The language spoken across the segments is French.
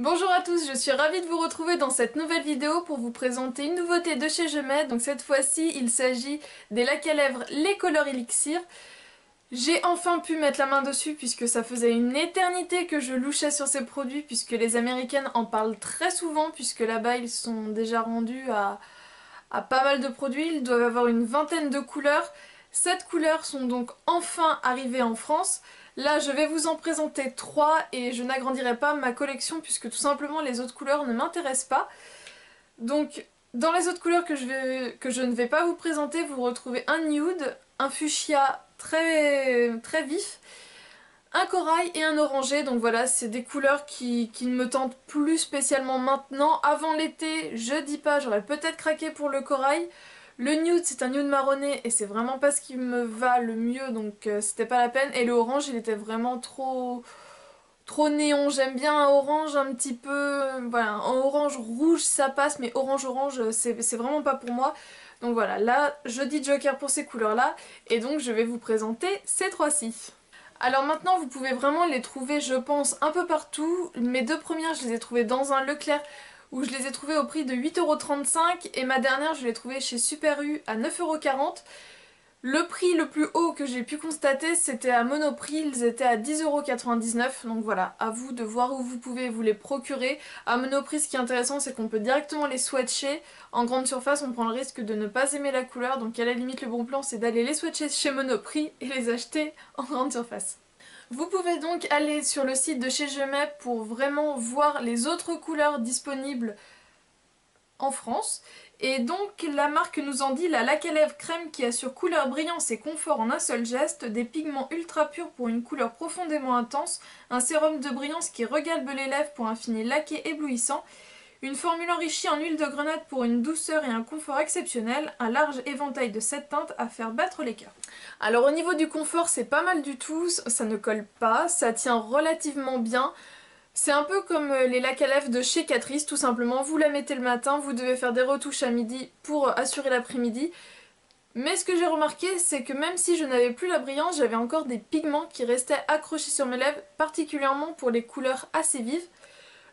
Bonjour à tous, je suis ravie de vous retrouver dans cette nouvelle vidéo pour vous présenter une nouveauté de chez Gemède. Donc cette fois-ci, il s'agit des lacs à lèvres Les Color Elixir. J'ai enfin pu mettre la main dessus puisque ça faisait une éternité que je louchais sur ces produits, puisque les américaines en parlent très souvent, puisque là-bas ils sont déjà rendus à pas mal de produits. Ils doivent avoir une vingtaine de couleurs. 7 couleurs sont donc enfin arrivées en France. Là je vais vous en présenter 3 et je n'agrandirai pas ma collection puisque tout simplement les autres couleurs ne m'intéressent pas. Donc dans les autres couleurs que je ne vais pas vous présenter, vous retrouvez un nude, un fuchsia très vif, un corail et un orangé. Donc voilà, c'est des couleurs qui ne me tentent plus spécialement maintenant. Avant l'été, je dis pas, j'aurais peut-être craqué pour le corail. Le nude, c'est un nude marronné et c'est vraiment pas ce qui me va le mieux, donc c'était pas la peine. Et le orange, il était vraiment trop néon. J'aime bien un orange un petit peu, voilà, un orange rouge ça passe, mais orange c'est vraiment pas pour moi. Donc voilà, là je dis joker pour ces couleurs là et donc je vais vous présenter ces trois-ci. Alors maintenant vous pouvez vraiment les trouver je pense un peu partout. Mes deux premières je les ai trouvées dans un Leclerc où je les ai trouvées au prix de 8,35 € et ma dernière je l'ai trouvée chez Super U à 9,40 €. Le prix le plus haut que j'ai pu constater c'était à Monoprix, ils étaient à 10,99 €, donc voilà, à vous de voir où vous pouvez vous les procurer. À Monoprix ce qui est intéressant c'est qu'on peut directement les swatcher. En grande surface on prend le risque de ne pas aimer la couleur, donc à la limite le bon plan c'est d'aller les swatcher chez Monoprix et les acheter en grande surface. Vous pouvez donc aller sur le site de chez Gemède pour vraiment voir les autres couleurs disponibles en France. Et donc la marque nous en dit la lac à lèvres crème qui assure couleur, brillance et confort en un seul geste, des pigments ultra purs pour une couleur profondément intense, un sérum de brillance qui regalbe les lèvres pour un fini laqué éblouissant, une formule enrichie en huile de grenade pour une douceur et un confort exceptionnel, un large éventail de 7 teintes à faire battre les cœurs. Alors au niveau du confort c'est pas mal du tout, ça ne colle pas, ça tient relativement bien. C'est un peu comme les lacs à lèvres de chez Catrice, tout simplement. Vous la mettez le matin, vous devez faire des retouches à midi pour assurer l'après-midi. Mais ce que j'ai remarqué, c'est que même si je n'avais plus la brillance, j'avais encore des pigments qui restaient accrochés sur mes lèvres, particulièrement pour les couleurs assez vives.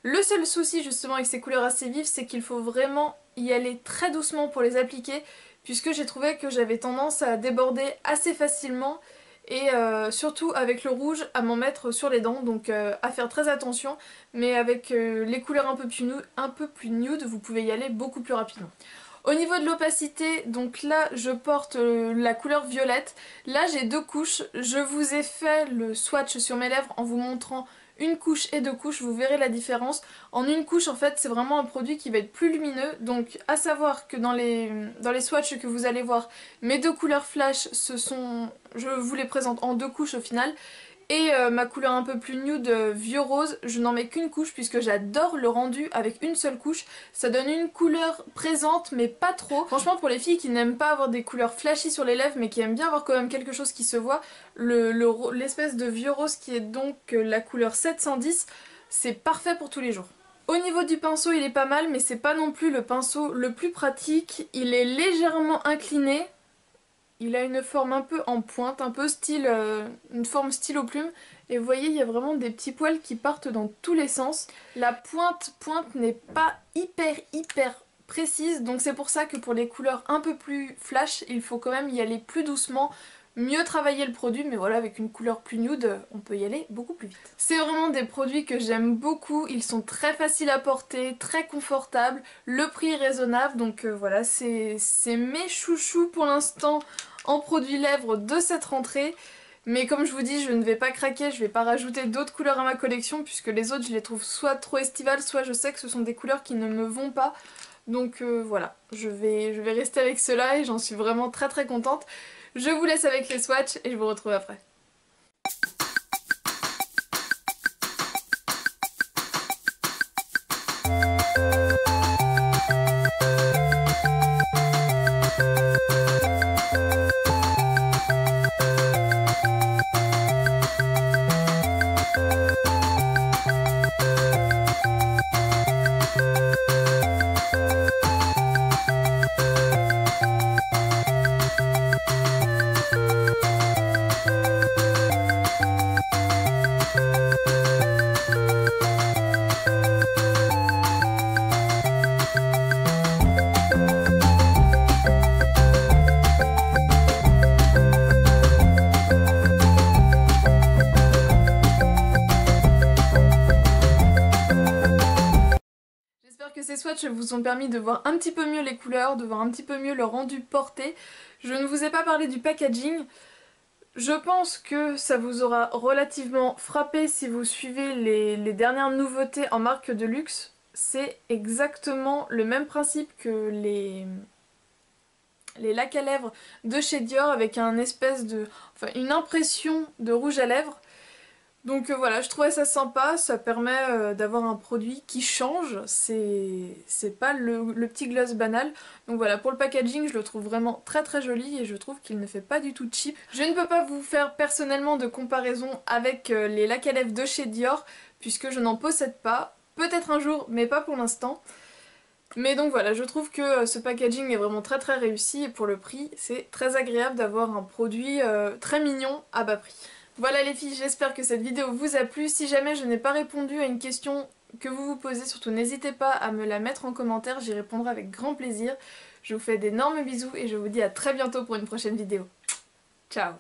Le seul souci justement avec ces couleurs assez vives, c'est qu'il faut vraiment y aller très doucement pour les appliquer, puisque j'ai trouvé que j'avais tendance à déborder assez facilement et surtout avec le rouge à m'en mettre sur les dents, donc à faire très attention, mais avec les couleurs un peu plus nude, vous pouvez y aller beaucoup plus rapidement. Au niveau de l'opacité, donc là je porte la couleur violette. Là j'ai deux couches, je vous ai fait le swatch sur mes lèvres en vous montrant une couche et deux couches, vous verrez la différence. En une couche en fait c'est vraiment un produit qui va être plus lumineux, donc à savoir que dans les swatchs que vous allez voir, mes deux couleurs flash je vous les présente en deux couches au final. Et ma couleur un peu plus nude vieux rose, je n'en mets qu'une couche puisque j'adore le rendu avec une seule couche. Ça donne une couleur présente mais pas trop. Franchement pour les filles qui n'aiment pas avoir des couleurs flashy sur les lèvres mais qui aiment bien avoir quand même quelque chose qui se voit, l'espèce de vieux rose qui est donc la couleur 710, c'est parfait pour tous les jours. Au niveau du pinceau il est pas mal mais c'est pas non plus le pinceau le plus pratique. Il est légèrement incliné. Il a une forme un peu en pointe, un peu style, une forme stylo plume. Et vous voyez, il y a vraiment des petits poils qui partent dans tous les sens. La pointe n'est pas hyper précise. Donc c'est pour ça que pour les couleurs un peu plus flash, il faut quand même y aller plus doucement. Mieux travailler le produit, mais voilà, avec une couleur plus nude, on peut y aller beaucoup plus vite. C'est vraiment des produits que j'aime beaucoup, ils sont très faciles à porter, très confortables, le prix est raisonnable, donc voilà, c'est mes chouchous pour l'instant en produits lèvres de cette rentrée. Mais comme je vous dis, je ne vais pas craquer, je vais pas rajouter d'autres couleurs à ma collection, puisque les autres je les trouve soit trop estivales, soit je sais que ce sont des couleurs qui ne me vont pas. Donc voilà, je vais rester avec ceux-là et j'en suis vraiment très contente. Je vous laisse avec les swatchs et je vous retrouve après. que ces swatchs vous ont permis de voir un petit peu mieux les couleurs, de voir un petit peu mieux le rendu porté. Je ne vous ai pas parlé du packaging. Je pense que ça vous aura relativement frappé si vous suivez les dernières nouveautés en marque de luxe. C'est exactement le même principe que les lacs à lèvres de chez Dior avec un espèce de, enfin, une impression de rouge à lèvres. Donc voilà, je trouvais ça sympa, ça permet d'avoir un produit qui change, c'est pas le petit gloss banal. Donc voilà, pour le packaging, je le trouve vraiment très très joli et je trouve qu'il ne fait pas du tout cheap. Je ne peux pas vous faire personnellement de comparaison avec les lacs à lèvres de chez Dior, puisque je n'en possède pas. Peut-être un jour, mais pas pour l'instant. Mais donc voilà, je trouve que ce packaging est vraiment très très réussi et pour le prix, c'est très agréable d'avoir un produit très mignon à bas prix. Voilà les filles, j'espère que cette vidéo vous a plu. Si jamais je n'ai pas répondu à une question que vous vous posez, surtout n'hésitez pas à me la mettre en commentaire, j'y répondrai avec grand plaisir. Je vous fais d'énormes bisous et je vous dis à très bientôt pour une prochaine vidéo. Ciao!